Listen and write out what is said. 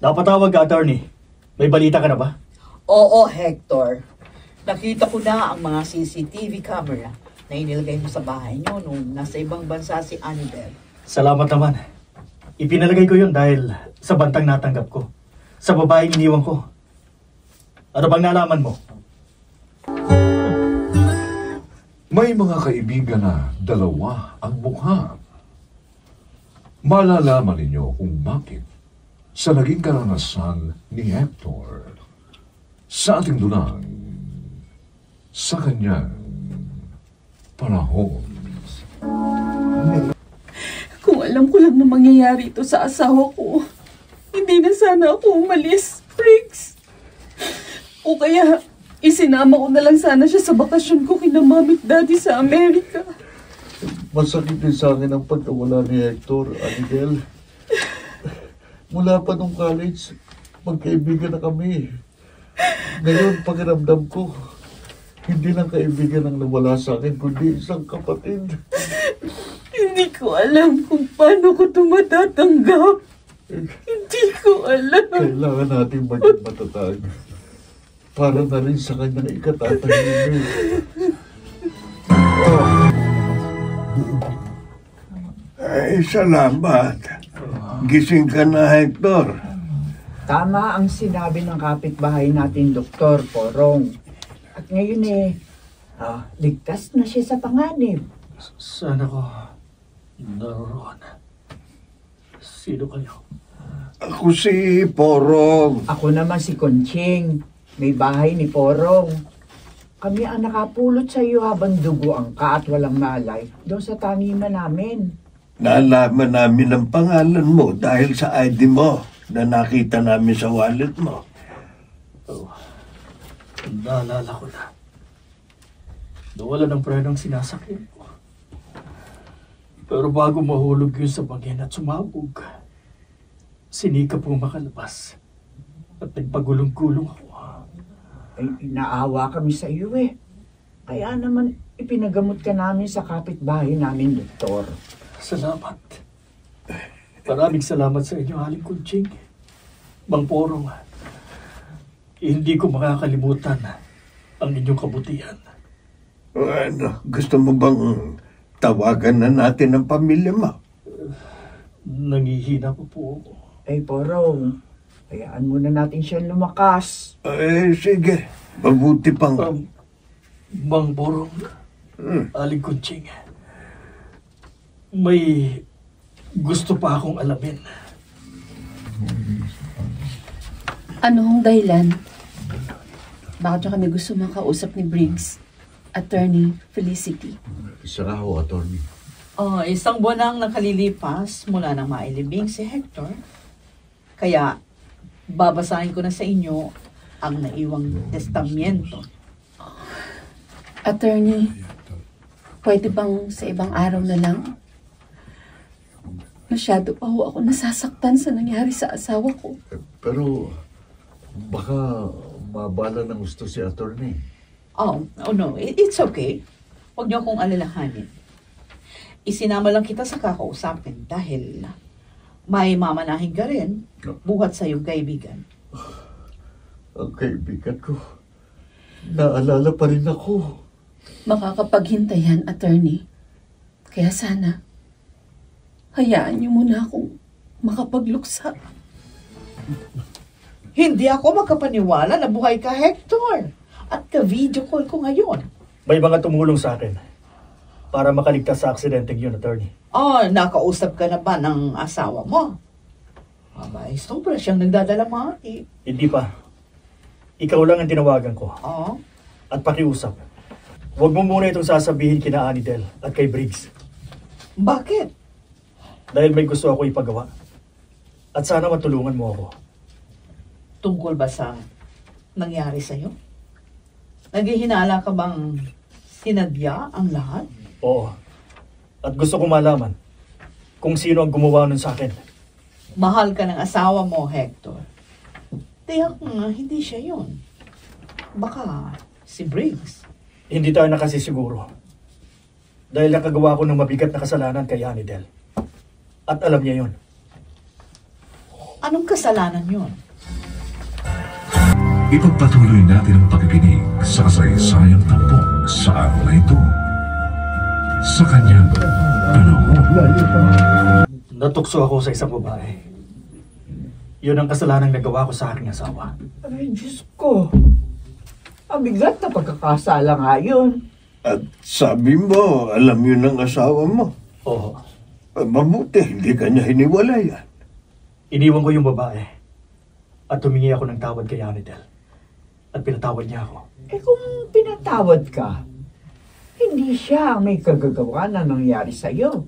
Napatawag ka, attorney. May balita ka na ba? Oo, Hector. Nakita ko na ang mga CCTV camera na inilagay mo sa bahay niyo nung nasa ibang bansa si Annabelle. Salamat naman. Ipinalagay ko yun dahil sa bantang natanggap ko. Sa babaeng iniwan ko. Ano bang nalaman mo? May mga kaibigan na dalawa ang mukha. Malalaman ninyo kung bakit sa naging karanasan ni Hector sa ating dunang sa kanyang panahon. Kung alam ko lang na mangyayari ito sa asawa ko, hindi na sana ako umalis, Briggs. O kaya, isinama ko na lang sana siya sa bakasyon ko kina Mami at Daddy sa Amerika. Masakit din sa akin ang pagkawala ni Hector, Annabelle. Mula pa nung college, magkaibigan na kami. Ngayon, pakiramdam ko, hindi lang kaibigan ang nawala sa akin, kundi isang kapatid. Hindi ko alam kung paano ko ito matatanggap. Hindi ko alam. Kailangan natin maging matatag. Para na rin sa kanyang ikatatahimik. Ay, salamat. Gising ka na, Hector. Tama ang sinabi ng kapitbahay natin, Dr. Porong. At ngayon ligtas na siya sa panganib. Sana ko naroon. Sino kayo? Ako si Porong. Ako naman si Conching. May bahay ni Porong. Kami ang nakapulot sa iyo habang duguan ka at walang malay doon sa taniman namin. Nalaman namin ang pangalan mo dahil sa ID mo na nakita namin sa wallet mo. Oh, naalala ko na. Nawala ng prenong sinasakyan ko. Pero bago mahulog yun sa bagyan at sumabog, sinikap kong makalabas at nagpagulong-gulong ako. Ay, inaawa kami sa iyo eh. Kaya naman ipinagamot ka namin sa kapitbahay namin, Doktor. Salamat. Maraming salamat sa inyo, Aling Kunching. Mang Porong, hindi ko makakalimutan ang inyong kabutihan. Ano, gusto mo bang tawagan na natin ang pamilya mo? Nangihina po ako. Ay, Porong, hayaan muna natin siya lumakas. Sige. Mabuti pang... Mang Porong, Aling Kunching, may gusto pa akong alamin. Anong dahilan? Bakit niyo kami gusto makausap ni Briggs, Attorney Felicity? Isa nga ho, attorney. Isang buwan nang nakalilipas mula nang mailibing si Hector. Kaya, babasahin ko na sa inyo ang naiwang testamento. Attorney, pwede bang sa ibang araw na lang? Masyado pa ho ako nasasaktan sa nangyari sa asawa ko. Pero, baka mabala ng gusto si attorney. Oh no, it's okay. Huwag niyo akong alalahanin. Isinama lang kita sa kakausapin dahil may mamanahin ka rin buhat sa iyong kaibigan. Ang kaibigan ko, naalala pa rin ako. Makakapaghintay yan, Attorney. Kaya sana, hayaan niyo muna akong makapagluksa. Hindi ako makapaniwala na buhay ka, Hector. At ka-video call ko ngayon. May mga tumulong sa akin para makaligtas sa aksidenteng yun, attorney. Nakausap ka na ba ng asawa mo? Abay, sobra siyang nagdadalamati. Hindi pa. Ikaw lang ang tinawagan ko. At pakiusap. Huwag mo muna itong sasabihin kina Annabelle at kay Briggs. Bakit? Dahil may gusto ako ipagawa. At sana matulungan mo ako. Tungkol ba sa nangyari sa'yo? Naghihinala ka bang sinadya ang lahat? Oo. At gusto ko malaman kung sino ang gumawa nun sa akin. Mahal ka ng asawa mo, Hector. Tiyak nga, hindi siya yun. Baka si Briggs. Hindi tayo nakasisiguro. Dahil nakagawa ko ng mabigat na kasalanan kay Annabelle. At alam niya yun. Anong kasalanan yun? Ipagpatuloy natin ang pakikinig sa kasaysayang tampok sa araw na ito. Sa kanyang panahon. Natukso ako sa isang babae. Yun ang kasalanang nagawa ko sa aking asawa. Ay, Diyos ko. Ang bigat na pagkakasala nga yun. At sabi mo, alam yun ng asawa mo. Oo. Mabuti, hindi ka niya hiniwalayan. Iniwan ko yung babae. At humingi ako ng tawad kay Anidel. At pinatawad niya ako. Eh kung pinatawad ka, hindi siya ang may kagagawa na nangyari sa'yo.